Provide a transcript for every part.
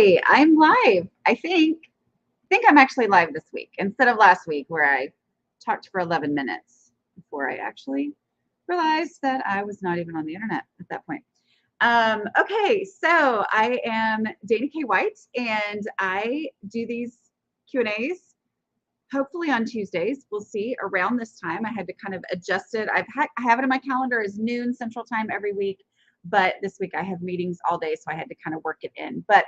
Okay, I'm live. I think I'm actually live this week instead of last week where I talked for 11 minutes before I actually realized that I was not even on the internet at that point. Okay, so I am Dana K. White, and I do these Q&As hopefully on Tuesdays. We'll see around this time. I had to kind of adjust it. I have it in my calendar as noon Central Time every week, but this week I have meetings all day, so I had to kind of work it in. But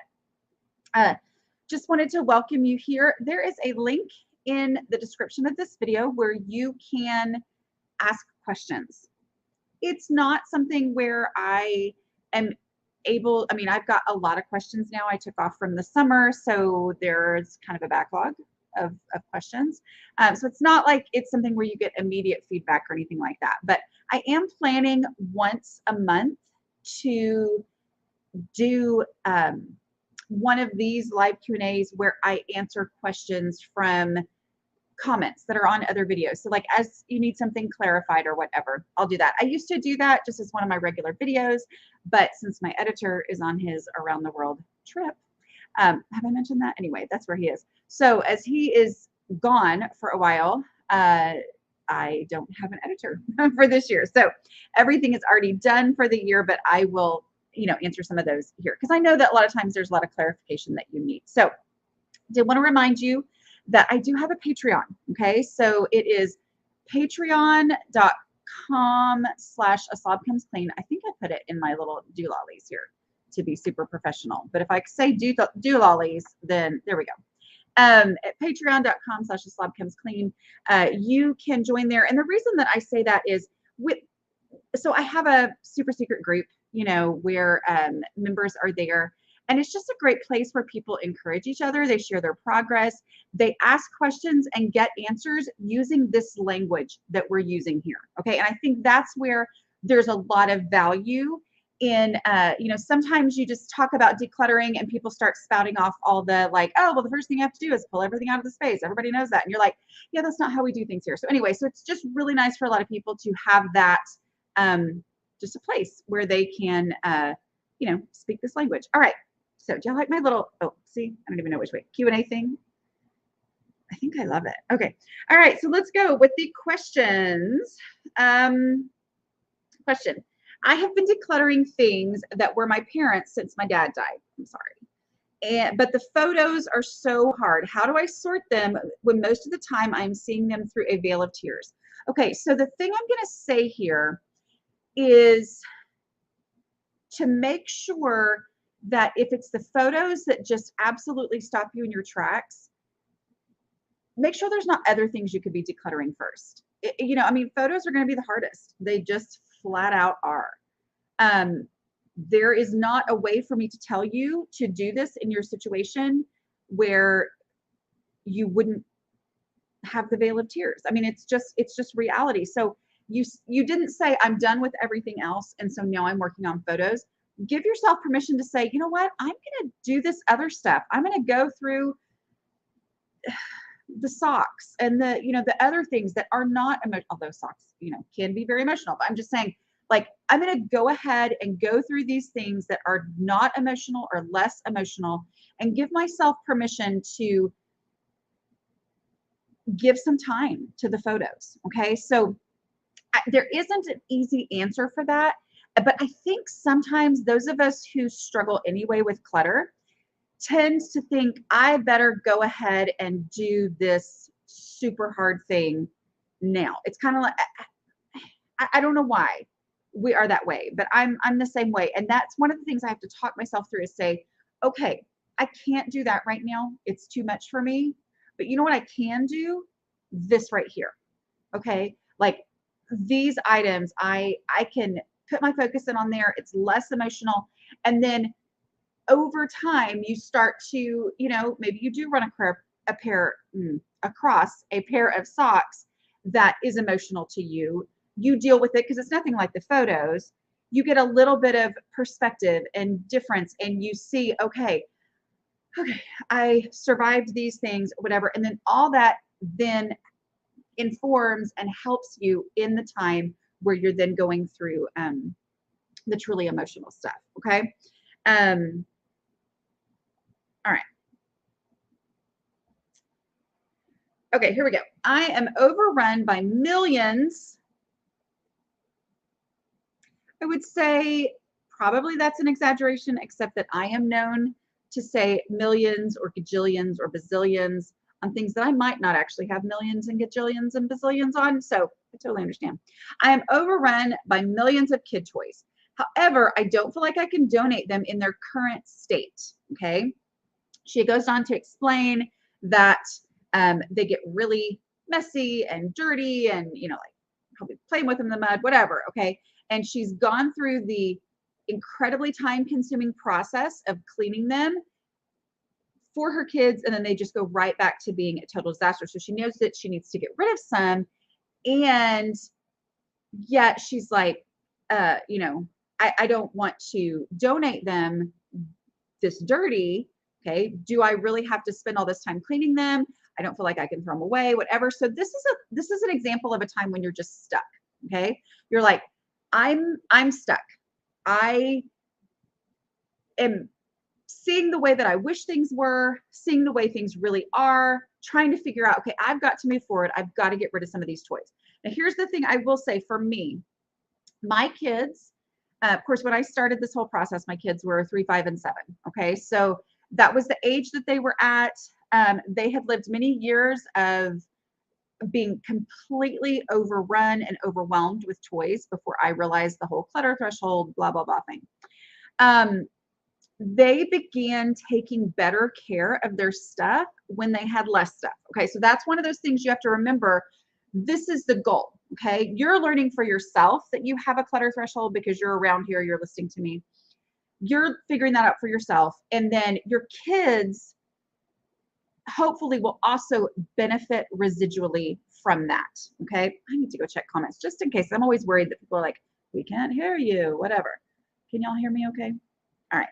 just wanted to welcome you here. There is a link in the description of this video where you can ask questions. It's not something where I am able, I mean, I've got a lot of questions now. I took off from the summer, so there's kind of a backlog of questions. So it's not like it's something where you get immediate feedback or anything like that. But I am planning once a month to do one of these live Q&As where I answer questions from comments that are on other videos. So like as you need something clarified or whatever, I'll do that. I used to do that just as one of my regular videos, but since my editor is on his around the world trip, have I mentioned that? Anyway, that's where he is. So as he is gone for a while, I don't have an editor for this year. So everything is already done for the year, but I will, answer some of those here because I know that a lot of times there's a lot of clarification that you need. So did want to remind you that I do have a Patreon. Okay. So it is patreon.com/aslobcomesclean. I think I put it in my little doolollies here to be super professional. But if I say doolollies, then there we go. At patreon.com/aslobcomesclean, you can join there. And the reason that I say that is so I have a super secret group, where members are there. And it's just a great place where people encourage each other. They share their progress. They ask questions and get answers using this language that we're using here. Okay. And I think that's where there's a lot of value in, sometimes you just talk about decluttering and people start spouting off all the like, oh, well, the first thing you have to do is pull everything out of the space. Everybody knows that. And you're like, yeah, that's not how we do things here. So anyway, so it's just really nice for a lot of people to have that, just a place where they can, speak this language. All right. So do y'all like my little, see, I don't even know which way, Q&A thing? I think I love it. Okay. All right. So let's go with the questions. Question. I have been decluttering things that were my parents since my dad died. I'm sorry. But the photos are so hard. How do I sort them when most of the time I'm seeing them through a veil of tears? Okay. So the thing I'm going to say here is to make sure that if it's the photos that just absolutely stop you in your tracks, make sure there's not other things you could be decluttering first. Photos are going to be the hardest. They just flat out are. There is not a way for me to tell you to do this in your situation where you wouldn't have the veil of tears. I mean, it's just reality. So you didn't say, I'm done with everything else, and so now I'm working on photos. Give yourself permission to say, you know what, I'm going to do this other stuff. I'm going to go through the socks and the other things that are not emotional, although socks, can be very emotional. But I'm just saying, like, I'm going to go ahead and go through these things that are not emotional or less emotional and give myself permission to give some time to the photos. Okay. So there isn't an easy answer for that. But I think sometimes those of us who struggle anyway with clutter tends to think, I better go ahead and do this super hard thing now. It's kind of like, I don't know why we are that way, but I'm the same way. And that's one of the things I have to talk myself through is say, okay, I can't do that right now. It's too much for me. But you know what I can do? This right here. Okay. Like these items, I can put my focus in on there. It's less emotional. And then over time, you start to, maybe you do run across a pair of socks that is emotional to you. You deal with it because it's nothing like the photos. You get a little bit of perspective and difference, and you see, okay, I survived these things, whatever. And then all that then informs and helps you in the time where you're then going through the truly emotional stuff. Okay. Okay, here we go. I am overrun by millions. I would say probably that's an exaggeration, except that I am known to say millions or gajillions or bazillions on things that I might not actually have millions and gajillions and bazillions on. So I totally understand. I am overrun by millions of kid toys. However, I don't feel like I can donate them in their current state. Okay. She goes on to explain that they get really messy and dirty and, like probably playing with them in the mud, whatever. Okay. And she's gone through the incredibly time consuming process of cleaning them for her kids. And then they just go right back to being a total disaster. So she knows that she needs to get rid of some. And yet she's like, I don't want to donate them this dirty. Okay. Do I really have to spend all this time cleaning them? I don't feel like I can throw them away, whatever. So this is an example of a time when you're just stuck. Okay. You're like, I'm stuck. I am seeing the way that I wish things were, seeing the way things really are, trying to figure out, okay, I've got to move forward. I've got to get rid of some of these toys. Now, here's the thing I will say for me, my kids, of course, when I started this whole process, my kids were 3, 5, and 7. Okay. So that was the age that they were at. They had lived many years of being completely overrun and overwhelmed with toys before I realized the whole clutter threshold, blah, blah, blah thing. They began taking better care of their stuff when they had less stuff. Okay. So that's one of those things you have to remember. This is the goal. Okay. You're learning for yourself that you have a clutter threshold because you're around here, you're listening to me. You're figuring that out for yourself. And then your kids hopefully will also benefit residually from that. Okay. I need to go check comments just in case. I'm always worried that people are like, we can't hear you, whatever. Can y'all hear me okay? All right.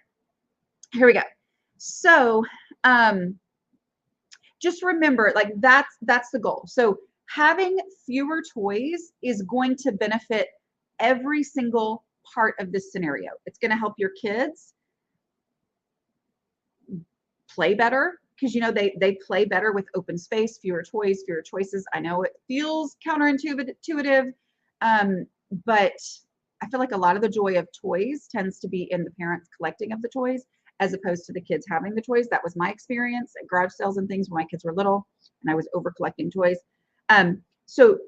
Here we go. So just remember, like that's the goal. So having fewer toys is going to benefit every single part of this scenario. It's going to help your kids play better because they play better with open space, fewer toys, fewer choices. I know it feels counterintuitive, but I feel like a lot of the joy of toys tends to be in the parents collecting of the toys as opposed to the kids having the toys. That was my experience at garage sales and things when my kids were little and I was over collecting toys. So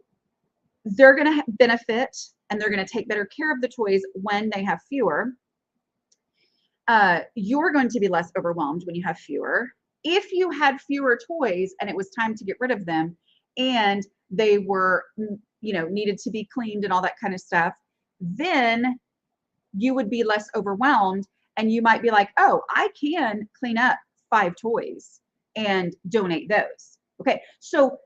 they're going to benefit and they're going to take better care of the toys when they have fewer. You're going to be less overwhelmed when you have fewer. If you had fewer toys and it was time to get rid of them and they were, needed to be cleaned and all that kind of stuff, then you would be less overwhelmed and you might be like, oh, I can clean up 5 toys and donate those. Okay. So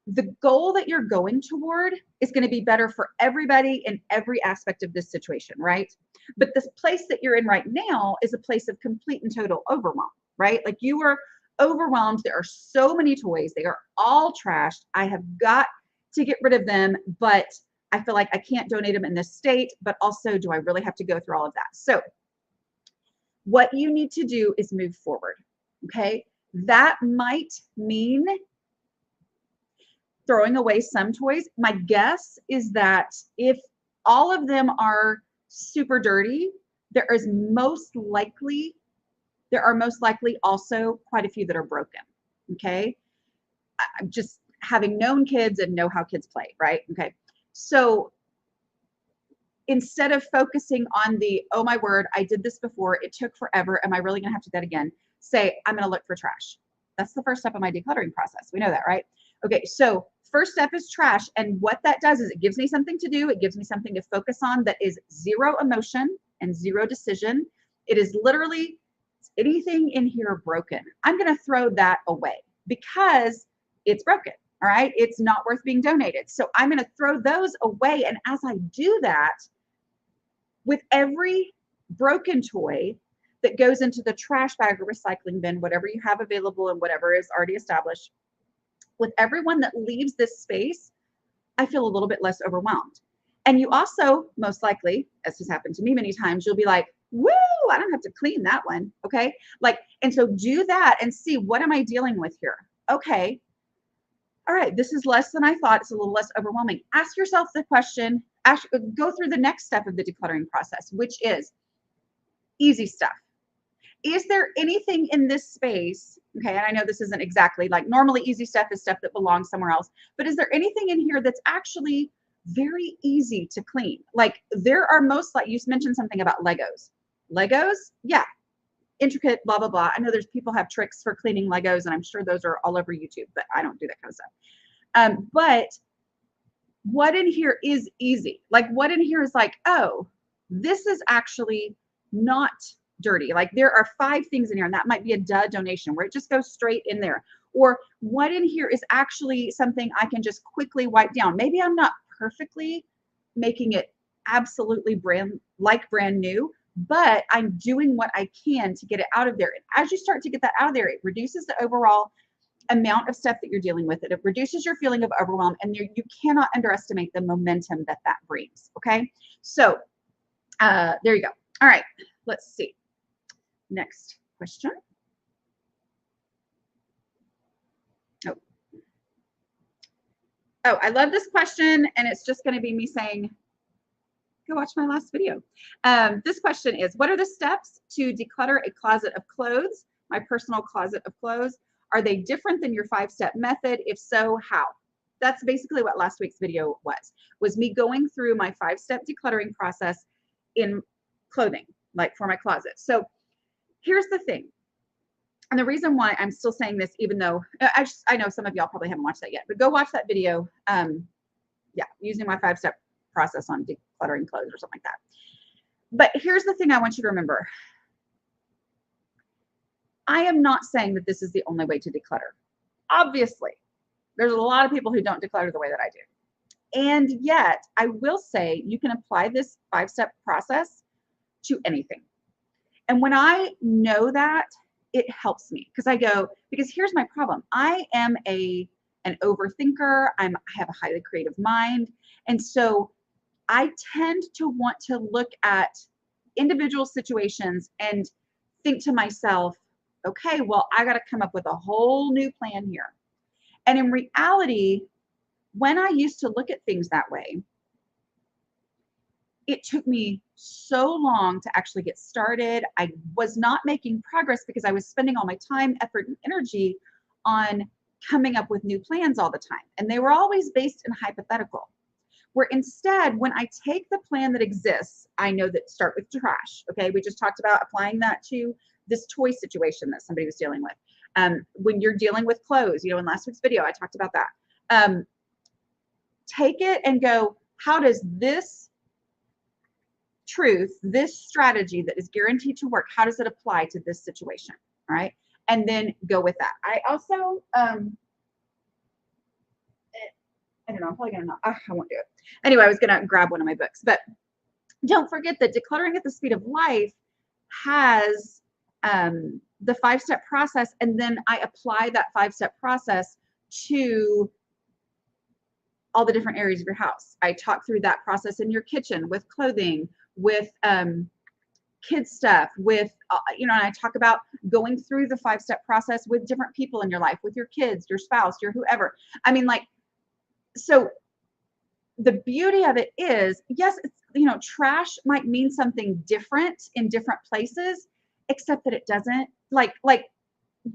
the goal that you're going toward is going to be better for everybody in every aspect of this situation, right? But this place that you're in right now is a place of complete and total overwhelm, right? Like you are overwhelmed. There are so many toys. They are all trashed. I have got to get rid of them, but I feel like I can't donate them in this state, but also do I really have to go through all of that? So what you need to do is move forward, okay? That might mean throwing away some toys. My guess is that if all of them are super dirty, there are most likely also quite a few that are broken. Okay. I'm just having known kids and know how kids play, right? Okay. So instead of focusing on oh my word, I did this before, it took forever, am I really going to have to do that again? Say, I'm going to look for trash. That's the first step of my decluttering process. We know that, right? Okay. So first step is trash. And what that does is it gives me something to do. It gives me something to focus on that is 0 emotion and 0 decision. It is literally anything in here broken. I'm going to throw that away because it's broken. All right. It's not worth being donated. So I'm going to throw those away. And as I do that, with every broken toy that goes into the trash bag or recycling bin, whatever you have available and whatever is already established, with everyone that leaves this space, I feel a little bit less overwhelmed. And you also, most likely, as has happened to me many times, you'll be like, woo, I don't have to clean that one. Okay. And so do that and see, what am I dealing with here? Okay. all right, this is less than I thought. It's a little less overwhelming. Ask yourself the question, go through the next step of the decluttering process, which is easy stuff. Is there anything in this space? Okay, and I know this isn't exactly like normally easy stuff is stuff that belongs somewhere else, but is there anything in here that's actually very easy to clean? Like there are most, like you mentioned something about Legos. Legos, yeah, intricate, blah, blah, blah. I know there's people have tricks for cleaning Legos, and I'm sure those are all over YouTube, but I don't do that kind of stuff. But what in here is easy? Like what in here is like, oh, this is actually not dirty. Like there are 5 things in here, and that might be a duh donation where it just goes straight in there. Or what in here is actually something I can just quickly wipe down. Maybe I'm not perfectly making it absolutely brand new, but I'm doing what I can to get it out of there. And as you start to get that out of there, it reduces the overall amount of stuff that you're dealing with. It reduces your feeling of overwhelm, and you cannot underestimate the momentum that that brings. Okay, so there you go. All right, let's see. Next question. Oh, I love this question, and it's just going to be me saying, go watch my last video. This question is, what are the steps to declutter a closet of clothes, my personal closet of clothes? Are they different than your 5-step method? If so, how? That's basically what last week's video was me going through my 5-step decluttering process in clothing, like for my closet. So here's the thing. And the reason why I'm still saying this, even though I know some of y'all probably haven't watched that yet, but go watch that video. Yeah, using my 5-step process on decluttering clothes or something like that. But here's the thing I want you to remember. I am not saying that this is the only way to declutter. Obviously, there's a lot of people who don't declutter the way that I do. And yet, I will say you can apply this 5-step process to anything. And when I know that, it helps me because here's my problem. I am an overthinker. I have a highly creative mind. And so I tend to want to look at individual situations and think to myself, okay, well, I got to come up with a whole new plan here. And in reality, when I used to look at things that way, it took me so long to actually get started. I was not making progress because I was spending all my time, effort, and energy on coming up with new plans all the time. And they were always based in hypothetical. Where instead, when I take the plan that exists, I know that start with trash. Okay, we just talked about applying that to this toy situation that somebody was dealing with. When you're dealing with clothes, in last week's video, I talked about that. Take it and go, how does this truth, this strategy that is guaranteed to work, how does it apply to this situation? All right. And then go with that. I also, I don't know, I'm probably gonna I won't do it. Anyway, I was gonna grab one of my books, but don't forget that Decluttering at the Speed of Life has the 5-step process, and then I apply that 5-step process to all the different areas of your house. I talk through that process in your kitchen with clothing, with kids stuff, with and I talk about going through the 5-step process with different people in your life, with your kids, your spouse, your whoever. I mean, like, so the beauty of it is, yes, it's, trash might mean something different in different places, except that it doesn't. Like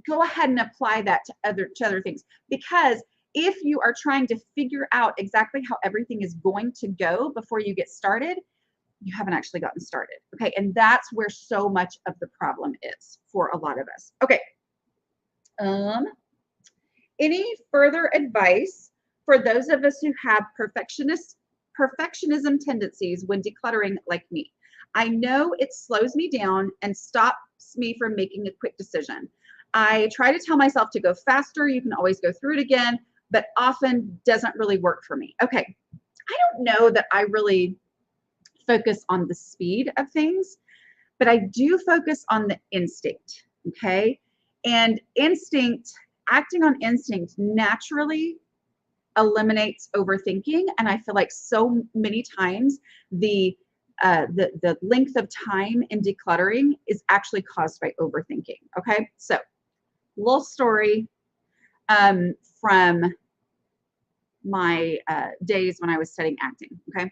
go ahead and apply that to other things, because if you are trying to figure out exactly how everything is going to go before you get started, you haven't actually gotten started. Okay, and that's where so much of the problem is for a lot of us. Okay. Any further advice for those of us who have perfectionism tendencies when decluttering like me? I know it slows me down and stops me from making a quick decision. I try to tell myself to go faster. You can always go through it again, but often doesn't really work for me. Okay, I don't know that I really focus on the speed of things, but I do focus on the instinct, okay? And acting on instinct naturally eliminates overthinking. And I feel like so many times the length of time in decluttering is actually caused by overthinking, okay? So, little story from my days when I was studying acting. Okay.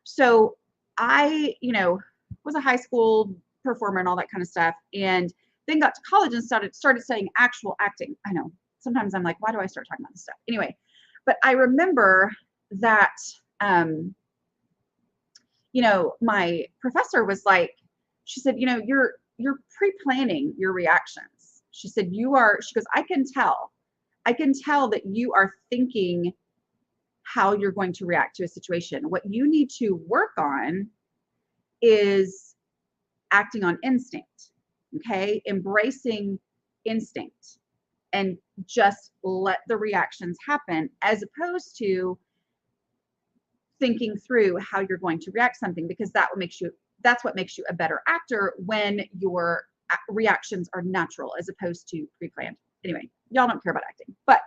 So I, was a high school performer and all that kind of stuff. And then got to college and started studying actual acting. I know sometimes I'm like, why do I start talking about this stuff? Anyway, but I remember that, my professor was like, she said, you're pre-planning your reactions. She said, she goes, I can tell that you are thinking how you're going to react to a situation. What you need to work on is acting on instinct, okay? Embracing instinct and just let the reactions happen, as opposed to thinking through how you're going to react to something, because that's what makes you a better actor, when your reactions are natural as opposed to pre-planned. Anyway, y'all don't care about acting, but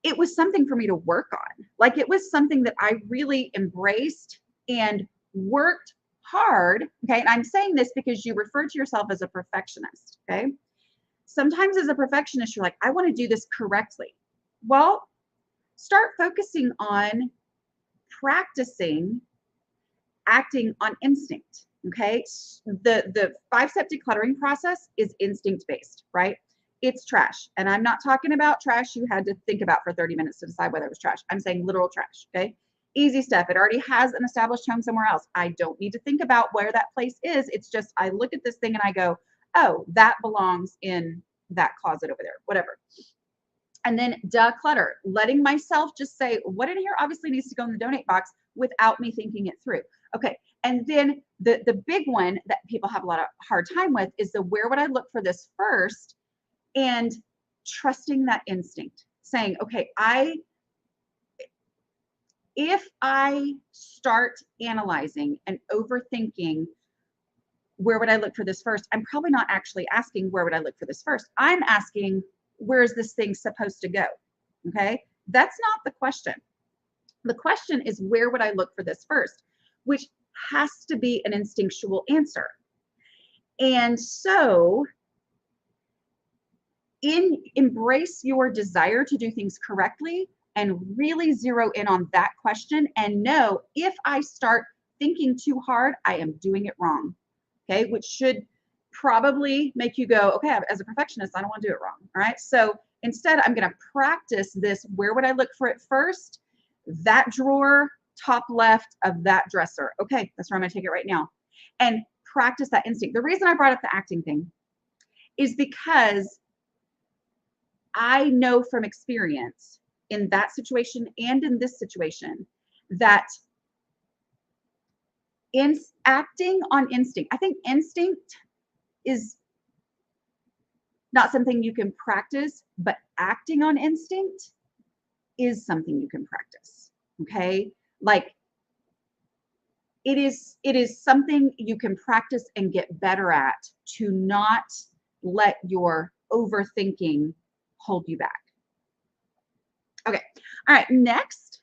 it was something for me to work on. Like, it was something that I really embraced and worked hard. Okay. And I'm saying this because you refer to yourself as a perfectionist. Okay. Sometimes as a perfectionist, you're like, I want to do this correctly. Well, start focusing on practicing acting on instinct. Okay. The 5-step decluttering process is instinct based, right? It's trash. And I'm not talking about trash you had to think about for 30 minutes to decide whether it was trash. I'm saying literal trash. Okay. Easy stuff. It already has an established home somewhere else. I don't need to think about where that place is. It's just, I look at this thing and I go, oh, that belongs in that closet over there, whatever. And then declutter, letting myself just say, what in here obviously needs to go in the donate box without me thinking it through. Okay. And then the big one that people have a lot of hard time with is the, where would I look for this first? And trusting that instinct, saying, okay, if I start analyzing and overthinking, where would I look for this first? I'm probably not actually asking, where would I look for this first? I'm asking, where is this thing supposed to go? Okay. That's not the question. The question is, where would I look for this first? Which has to be an instinctual answer. And so embrace your desire to do things correctly and really zero in on that question, and know, if I start thinking too hard, I am doing it wrong. Okay. Which should probably make you go, okay, as a perfectionist, I don't want to do it wrong. All right. So instead, I'm going to practice this. Where would I look for it first? That drawer, top left of that dresser. Okay. That's where I'm going to take it right now. And practice that instinct. The reason I brought up the acting thing is because I know from experience, in that situation and in this situation, that in acting on instinct, I think instinct is not something you can practice, but acting on instinct is something you can practice. Okay. Like, it is something you can practice and get better at, to not let your overthinking hold you back. Okay. All right. Next,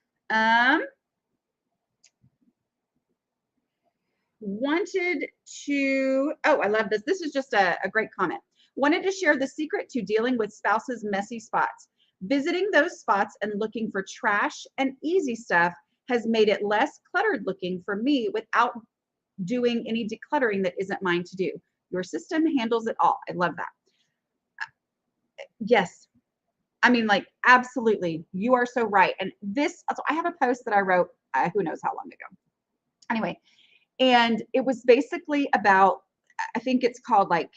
wanted to, oh, I love this. This is just a great comment. Wanted to share the secret to dealing with spouse's messy spots. Visiting those spots and looking for trash and easy stuff has made it less cluttered looking for me, without doing any decluttering that isn't mine to do. Your system handles it all. I love that. Yes. I mean, like, absolutely. You are so right. And this, so I have a post that I wrote, who knows how long ago. Anyway, and it was basically about, I think it's called like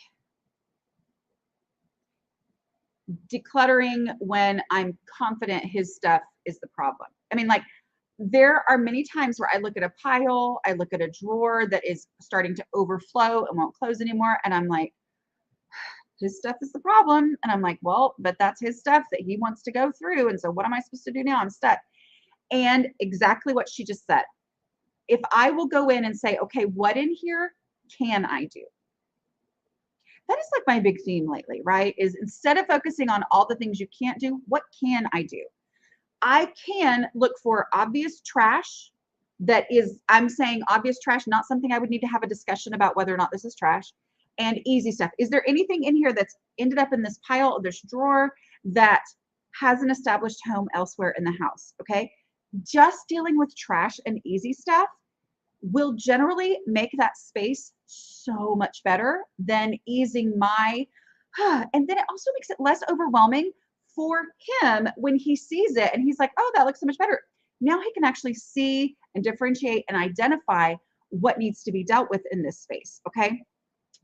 decluttering when I'm confident his stuff is the problem. I mean, like, there are many times where I look at a pile, I look at a drawer that is starting to overflow and won't close anymore. And I'm like, his stuff is the problem. And I'm like, well, but that's his stuff that he wants to go through. And so what am I supposed to do now? I'm stuck. And exactly what she just said. If I will go in and say, okay, what in here can I do? That is like my big theme lately, right? Is instead of focusing on all the things you can't do, what can I do? I can look for obvious trash that is, I'm saying obvious trash, not something I would need to have a discussion about whether or not this is trash, and easy stuff. Is there anything in here that's ended up in this pile or this drawer that has an established home elsewhere in the house, okay? Just dealing with trash and easy stuff will generally make that space so much better than easing my, and then it also makes it less overwhelming for him when he sees it and he's like, oh, that looks so much better. Now he can actually see and differentiate and identify what needs to be dealt with in this space, okay?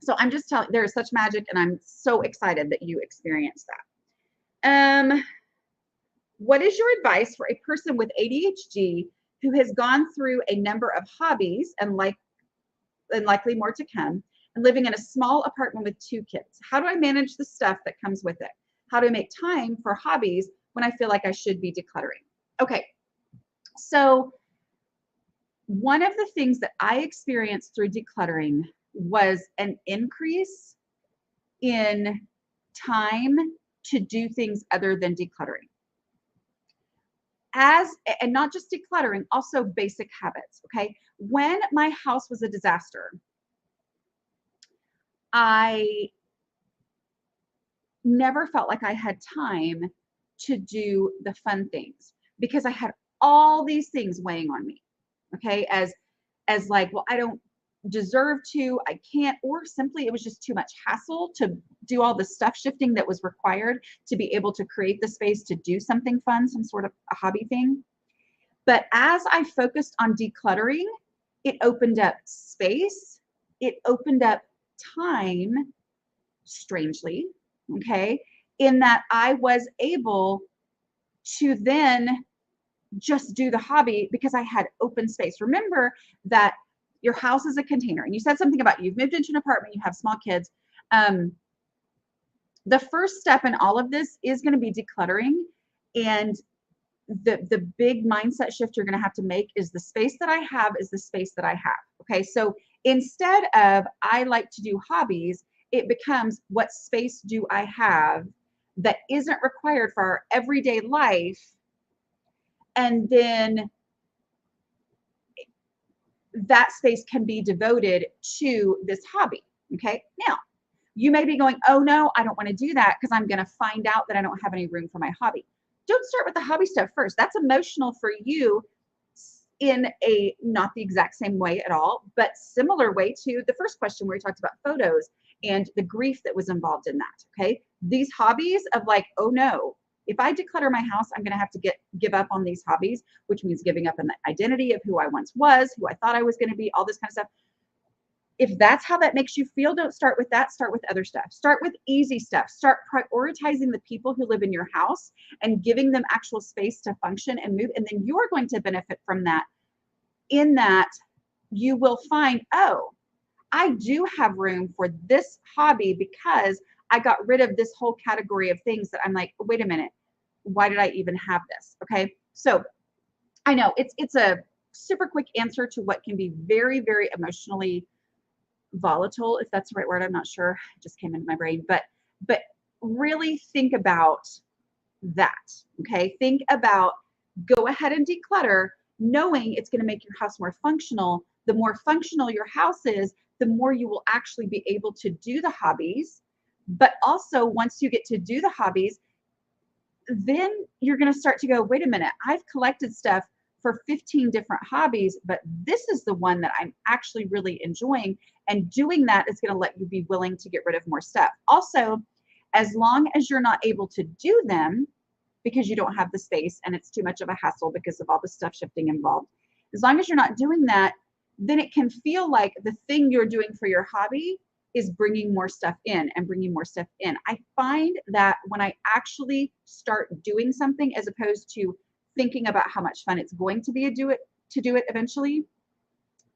So I'm just telling, there is such magic, and I'm so excited that you experienced that. What is your advice for a person with ADHD who has gone through a number of hobbies and likely more to come, and living in a small apartment with 2 kids? How do I manage the stuff that comes with it? How do I make time for hobbies when I feel like I should be decluttering? Okay, so one of the things that I experienced through decluttering was an increase in time to do things other than decluttering. And not just decluttering, also basic habits, okay? When my house was a disaster, I never felt like I had time to do the fun things because I had all these things weighing on me, okay? As like, well, I don't deserve to, I can't, or simply it was just too much hassle to do all the stuff shifting that was required to be able to create the space to do something fun, some sort of a hobby thing. But as I focused on decluttering, it opened up space, it opened up time, strangely, okay, in that I was able to then just do the hobby because I had open space. Remember that your house is a container, and you said something about you've moved into an apartment, you have small kids. The first step in all of this is going to be decluttering, and the big mindset shift you're going to have to make is the space that I have is the space that I have. Okay, so instead of I like to do hobbies, it becomes what space do I have that isn't required for our everyday life, and then that space can be devoted to this hobby. Okay, now you may be going, oh no, I don't want to do that because I'm going to find out that I don't have any room for my hobby. Don't start with the hobby stuff first. That's emotional for you in a not the exact same way at all, but similar way to the first question where we talked about photos and the grief that was involved in that. Okay, these hobbies of like, oh no, if I declutter my house, I'm going to have to give up on these hobbies, which means giving up on the identity of who I once was, who I thought I was going to be, all this kind of stuff. If that's how that makes you feel, don't start with that. Start with other stuff. Start with easy stuff. Start prioritizing the people who live in your house and giving them actual space to function and move. And then you're going to benefit from that. In that, you will find, oh, I do have room for this hobby because I got rid of this whole category of things that I'm like, wait a minute, why did I even have this? Okay, so I know it's a super quick answer to what can be very, very emotionally volatile, if that's the right word. I'm not sure. It just came into my brain, but really think about that. Okay, think about, go ahead and declutter, knowing it's going to make your house more functional. The more functional your house is, the more you will actually be able to do the hobbies. But also, once you get to do the hobbies, then you're going to start to go, wait a minute, I've collected stuff for 15 different hobbies, but this is the one that I'm actually really enjoying. And doing that is going to let you be willing to get rid of more stuff. Also, as long as you're not able to do them because you don't have the space and it's too much of a hassle because of all the stuff shifting involved, as long as you're not doing that, then it can feel like the thing you're doing for your hobby is bringing more stuff in and bringing more stuff in. I find that when I actually start doing something as opposed to thinking about how much fun it's going to be to do it eventually,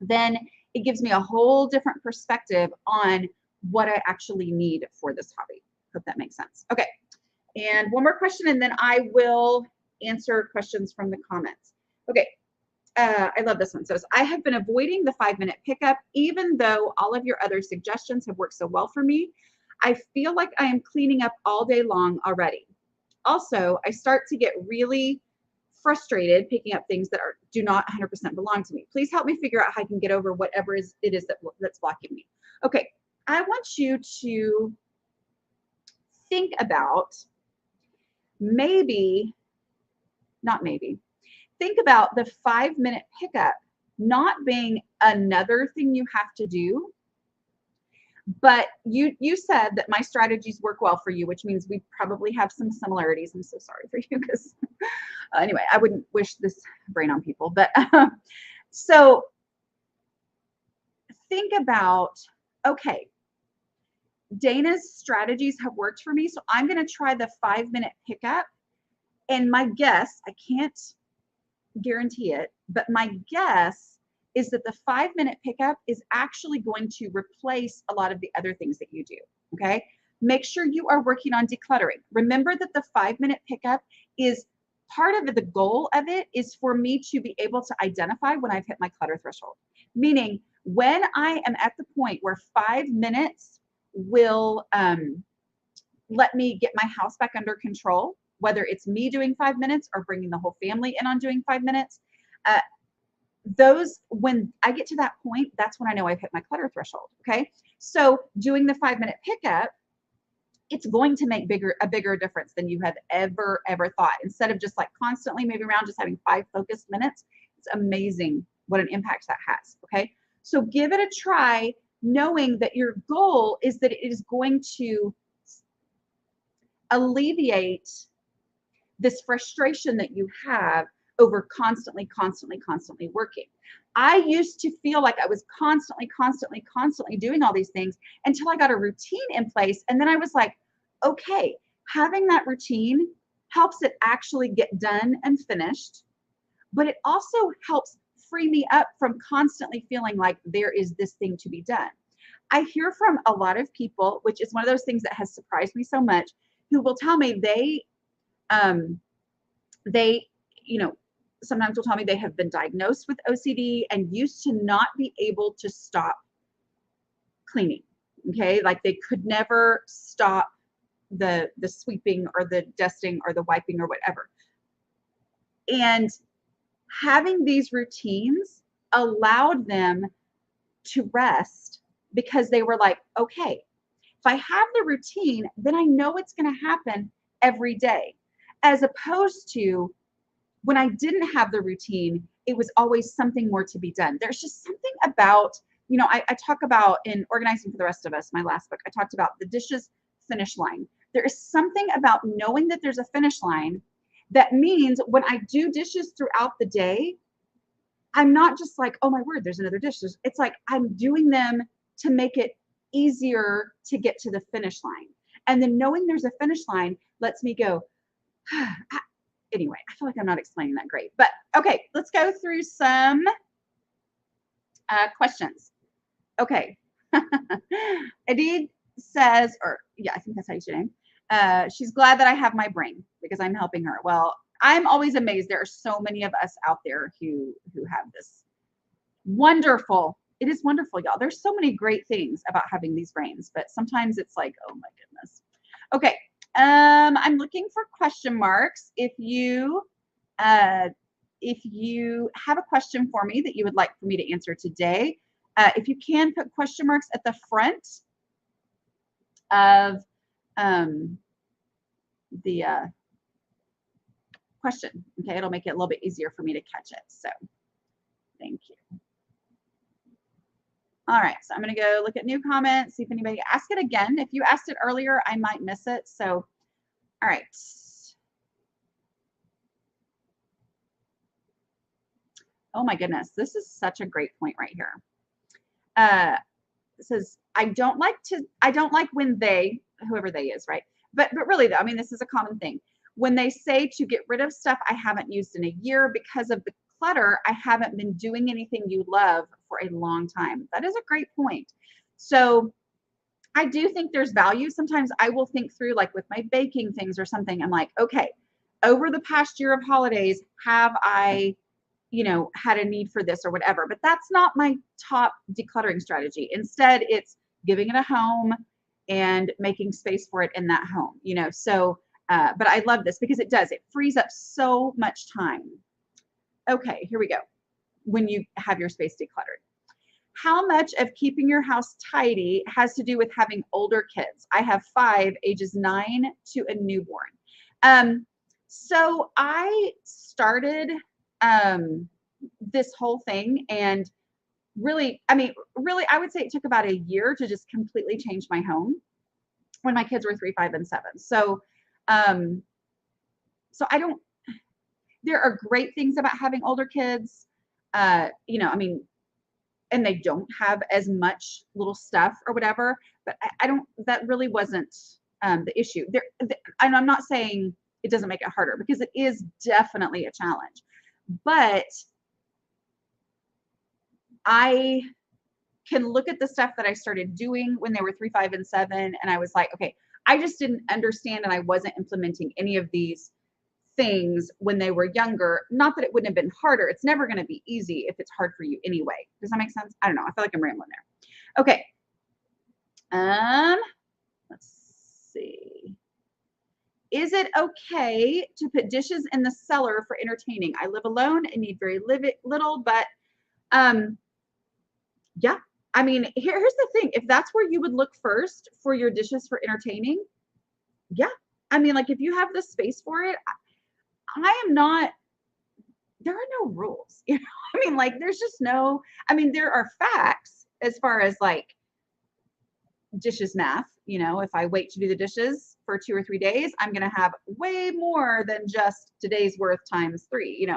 then it gives me a whole different perspective on what I actually need for this hobby. Hope that makes sense. Okay, and one more question, and then I will answer questions from the comments. Okay, I love this one. So I have been avoiding the 5-minute pickup, even though all of your other suggestions have worked so well for me. I feel like I am cleaning up all day long already. Also, I start to get really frustrated picking up things that do not 100% belong to me. Please help me figure out how I can get over whatever it is that's blocking me. Okay, I want you to think about maybe, not maybe, think about the 5-minute pickup not being another thing you have to do, but you said that my strategies work well for you, which means we probably have some similarities. I'm so sorry for you because anyway, I wouldn't wish this brain on people, but so think about, okay, Dana's strategies have worked for me, so I'm going to try the 5-minute pickup. And my guess, I can't guarantee it, but my guess is that the 5-minute pickup is actually going to replace a lot of the other things that you do. Okay. Make sure you are working on decluttering. Remember that the 5-minute pickup is part of the goal of it is for me to be able to identify when I've hit my clutter threshold. Meaning, when I am at the point where 5 minutes will let me get my house back under control, whether it's me doing 5 minutes or bringing the whole family in on doing 5 minutes, when I get to that point, that's when I know I've hit my clutter threshold. Okay. So doing the 5-minute pickup, it's going to make a bigger difference than you had ever thought. Instead of just like constantly moving around, just having 5 focused minutes, it's amazing what an impact that has. Okay. So give it a try, knowing that your goal is that it is going to alleviate this frustration that you have over constantly working. I used to feel like I was constantly doing all these things until I got a routine in place. And then I was like, okay, having that routine helps it actually get done and finished, but it also helps free me up from constantly feeling like there is this thing to be done. I hear from a lot of people, which is one of those things that has surprised me so much, who will tell me they, sometimes will tell me they have been diagnosed with OCD and used to not be able to stop cleaning. Okay. Like they could never stop the sweeping or the dusting or the wiping or whatever. And having these routines allowed them to rest because they were like, okay, if I have the routine, then I know it's going to happen every day. As opposed to when I didn't have the routine, it was always something more to be done. There's just something about, I talk about in Organizing for the Rest of Us, my last book, I talked about the dishes finish line. There is something about knowing that there's a finish line that means when I do dishes throughout the day, I'm not just like, oh my word, there's another dish. It's like I'm doing them to make it easier to get to the finish line. And then knowing there's a finish line lets me go, anyway, I feel like I'm not explaining that great. But okay, let's go through some questions. Okay. Adid says, I think that's how you say your name. She's glad that I have my brain because I'm helping her. Well, I'm always amazed. There are so many of us out there who have this wonderful. It is wonderful, y'all. There's so many great things about having these brains, but sometimes it's like, oh my goodness. Okay. I'm looking for question marks. If you have a question for me that you would like for me to answer today, if you can put question marks at the front of the question, okay, it'll make it a little bit easier for me to catch it. So thank you. All right, so I'm going to go look at new comments, see if anybody asked it again. If you asked it earlier, I might miss it. So, all right. Oh my goodness, this is such a great point right here. It says, I don't like when they, whoever they is, right? But really though, I mean, this is a common thing. When they say to get rid of stuff I haven't used in a year because of the clutter, I haven't been doing anything you love for a long time. That is a great point. So I do think there's value. Sometimes I will think through, like with my baking things or something, I'm like, okay, over the past year of holidays, have I, had a need for this or whatever, but that's not my top decluttering strategy. Instead, it's giving it a home and making space for it in that home, so, but I love this because it frees up so much time. Okay, here we go. When you have your space decluttered. How much of keeping your house tidy has to do with having older kids? I have 5, ages 9 to a newborn. So I started this whole thing, and really, I mean, really, I would say it took about a year to just completely change my home when my kids were 3, 5, and 7. Um, so I don't, there are great things about having older kids. I mean, and they don't have as much little stuff or whatever, but I don't, that really wasn't the issue. And I'm not saying it doesn't make it harder, because it is definitely a challenge. But I can look at the stuff that I started doing when they were 3, 5, and 7, and I was like, okay, I just didn't understand, and I wasn't implementing any of these things when they were younger. Not that it wouldn't have been harder. It's never going to be easy if it's hard for you anyway. Does that make sense? I don't know. I feel like I'm rambling there. Okay. Let's see. Is it okay to put dishes in the cellar for entertaining? I live alone and need very little, but yeah. I mean, here's the thing. If that's where you would look first for your dishes for entertaining, yeah. I mean, like, if you have the space for it, I am not, there are no rules. I mean, like, there's just no, I mean, there are facts as far as like dishes math. If I wait to do the dishes for 2 or 3 days, I'm going to have way more than just today's worth times 3.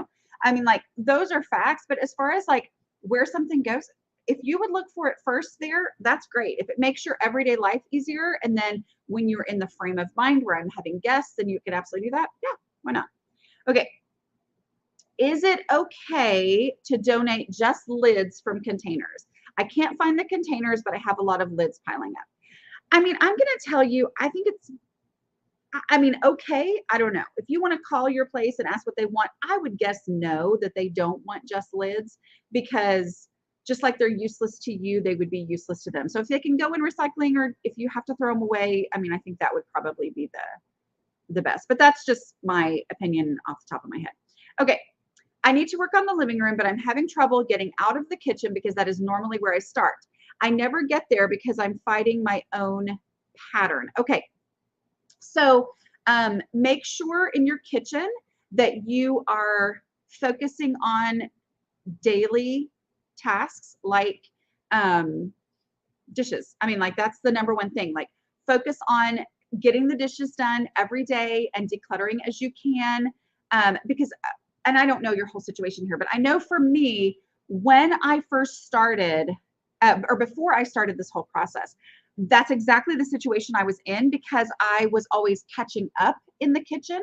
I mean, like, those are facts. But as far as like where something goes, if you would look for it first there, that's great. If it makes your everyday life easier, and then when you're in the frame of mind where I'm having guests, then you could absolutely do that. Yeah, why not? Okay. Is it okay to donate just lids from containers? I can't find the containers, but I have a lot of lids piling up. I mean, I'm going to tell you, I think it's, I mean, okay, I don't know. If you want to call your place and ask what they want, I would guess no, that they don't want just lids, because just like they're useless to you, they would be useless to them. So if they can go in recycling, or if you have to throw them away, I mean, I think that would probably be the best. But that's just my opinion off the top of my head. Okay. I need to work on the living room, but I'm having trouble getting out of the kitchen because that is normally where I start. I never get there because I'm fighting my own pattern. Okay. So make sure in your kitchen that you are focusing on daily tasks, like dishes. I mean, like, that's the number one thing. Like, focus on getting the dishes done every day and decluttering as you can. Because, and I don't know your whole situation here, but I know for me, when I first started, or before I started this whole process, that's exactly the situation I was in, because I was always catching up in the kitchen.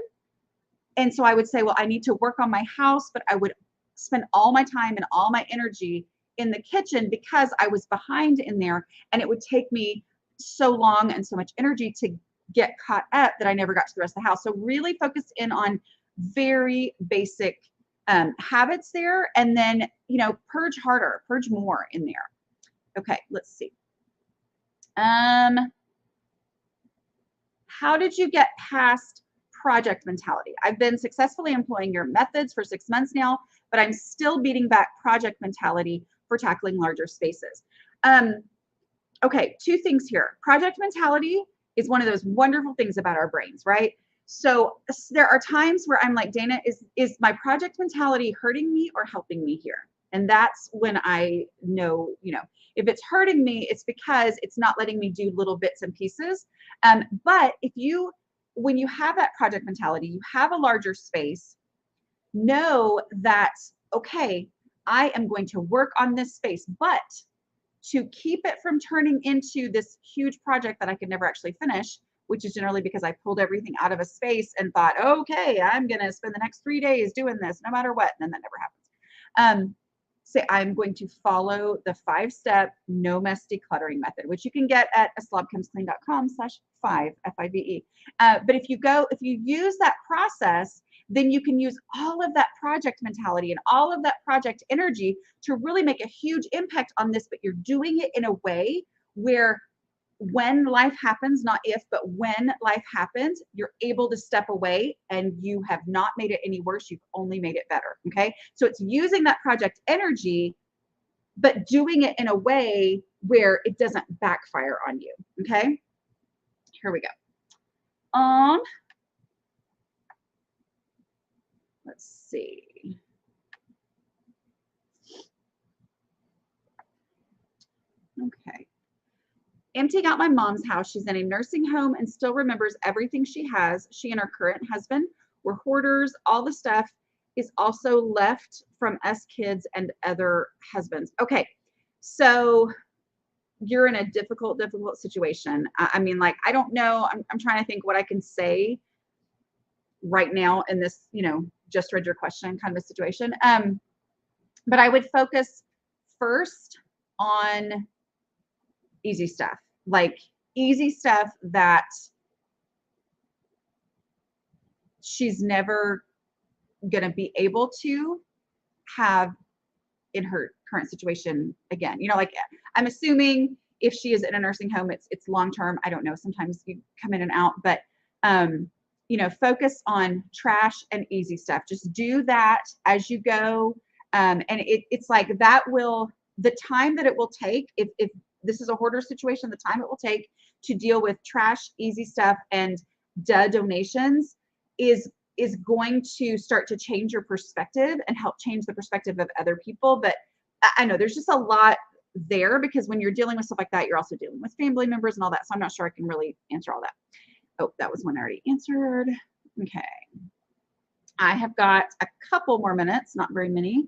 And so I would say, well, I need to work on my house, but I would spend all my time and all my energy in the kitchen because I was behind in there, and it would take me so long and so much energy to get caught up that I never got to the rest of the house. So really focus in on very basic habits there, and then, purge harder, purge more in there. Okay, let's see. How did you get past project mentality? I've been successfully employing your methods for 6 months now, but I'm still beating back project mentality for tackling larger spaces. Okay, 2 things here. Project mentality is one of those wonderful things about our brains, right? So there are times where I'm like, Dana, is my project mentality hurting me or helping me here? And that's when I know, if it's hurting me, it's because it's not letting me do little bits and pieces. But when you have that project mentality, you have a larger space, know that, okay, I am going to work on this space, but to keep it from turning into this huge project that I could never actually finish, which is generally because I pulled everything out of a space and thought, okay, I'm going to spend the next 3 days doing this no matter what. And then that never happens. Say, I'm going to follow the 5-step no mess decluttering method, which you can get at aslobcomesclean.com/5, F-I-V-E. But if you use that process, then you can use all of that project mentality and all of that project energy to really make a huge impact on this. But you're doing it in a way where, when life happens, not if, but when life happens, you're able to step away, and you have not made it any worse. You've only made it better. Okay. So it's using that project energy, but doing it in a way where it doesn't backfire on you. Okay. Here we go. Let's see. Okay. Emptying out my mom's house. She's in a nursing home and still remembers everything she has. She and her current husband were hoarders. All the stuff is also left from us kids and other husbands. Okay. So you're in a difficult situation. I mean, like, I don't know. I'm trying to think what I can say right now in this, just read your question kind of a situation. But I would focus first on easy stuff, like easy stuff that she's never going to be able to have in her current situation again. Like, I'm assuming if she is in a nursing home, it's long term. I don't know. Sometimes you come in and out, but focus on trash and easy stuff. Just do that as you go. And it's like that will, the time that it will take, if this is a hoarder situation, the time it will take to deal with trash, easy stuff, and donations is going to start to change your perspective and help change the perspective of other people. But I know there's just a lot there, because when you're dealing with stuff like that, you're also dealing with family members and all that. So I'm not sure I can really answer all that. Oh, that was one I already answered. Okay. I have got a couple more minutes, not very many.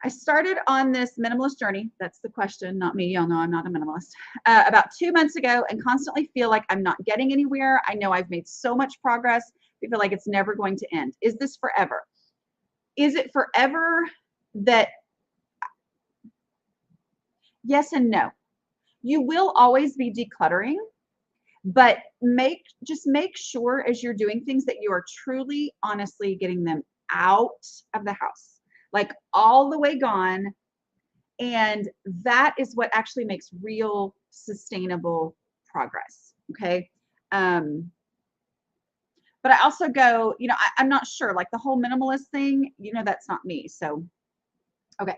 I started on this minimalist journey. That's the question, not me. Y'all know I'm not a minimalist. About 2 months ago, and constantly feel like I'm not getting anywhere. I know I've made so much progress. I feel like it's never going to end. Is this forever? Is it forever? That yes and no. You will always be decluttering, but just make sure as you're doing things that you are truly, honestly getting them out of the house, like all the way gone. And that is what actually makes real sustainable progress. Okay. But I also go, I'm not sure, like the whole minimalist thing, that's not me. So, okay.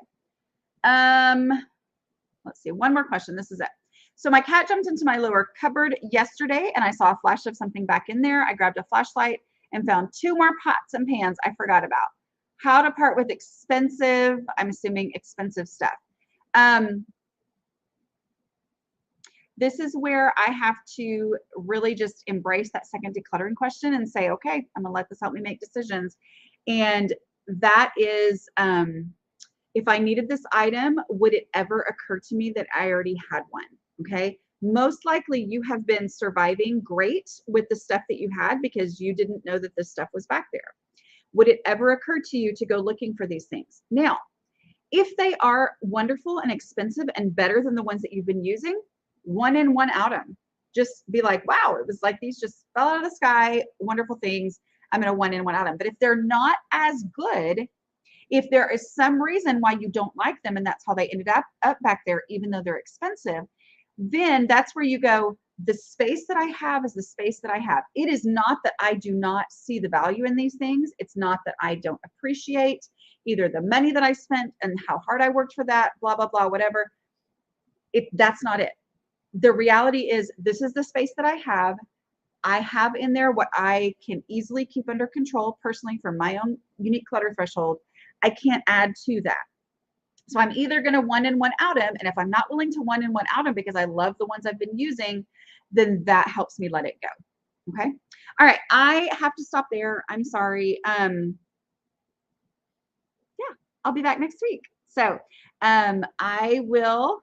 Let's see, one more question. This is it. So my cat jumped into my lower cupboard yesterday and I saw a flash of something back in there. I grabbed a flashlight and found 2 more pots and pans I forgot about. How to part with expensive, I'm assuming expensive stuff. This is where I have to really just embrace that second decluttering question and say, okay, I'm gonna let this help me make decisions. And that is, if I needed this item, would it ever occur to me that I already had one? Okay. Most likely you have been surviving great with the stuff that you had because you didn't know that this stuff was back there. Would it ever occur to you to go looking for these things? Now, if they are wonderful and expensive and better than the ones that you've been using, one in, one out them. Just be like, wow, it was like these just fell out of the sky, wonderful things. I'm going to one in, one out them. But if they're not as good, if there is some reason why you don't like them and that's how they ended up back there, even though they're expensive, then that's where you go, the space that I have is the space that I have. It is not that I do not see the value in these things. It's not that I don't appreciate either the money that I spent and how hard I worked for that, blah, blah, blah, whatever. That's not it. The reality is this is the space that I have. I have in there what I can easily keep under control personally for my own unique clutter threshold. I can't add to that. So I'm either going to one in, one out them. And if I'm not willing to one in, one out them because I love the ones I've been using, then that helps me let it go. Okay. All right. I have to stop there. I'm sorry. Yeah, I'll be back next week. So I will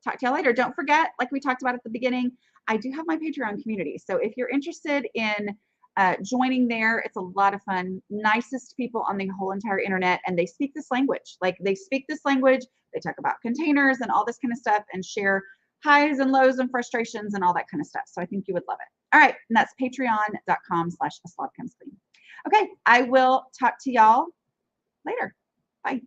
talk to y'all later. Don't forget, like we talked about at the beginning, I do have my Patreon community. So if you're interested in joining there, it's a lot of fun. Nicest people on the whole entire internet, and they speak this language. Like they speak this language. They talk about containers and all this kind of stuff, and share highs and lows and frustrations and all that kind of stuff. So I think you would love it. All right, and that's patreon.com/aslob comes clean. Okay, I will talk to y'all later. Bye.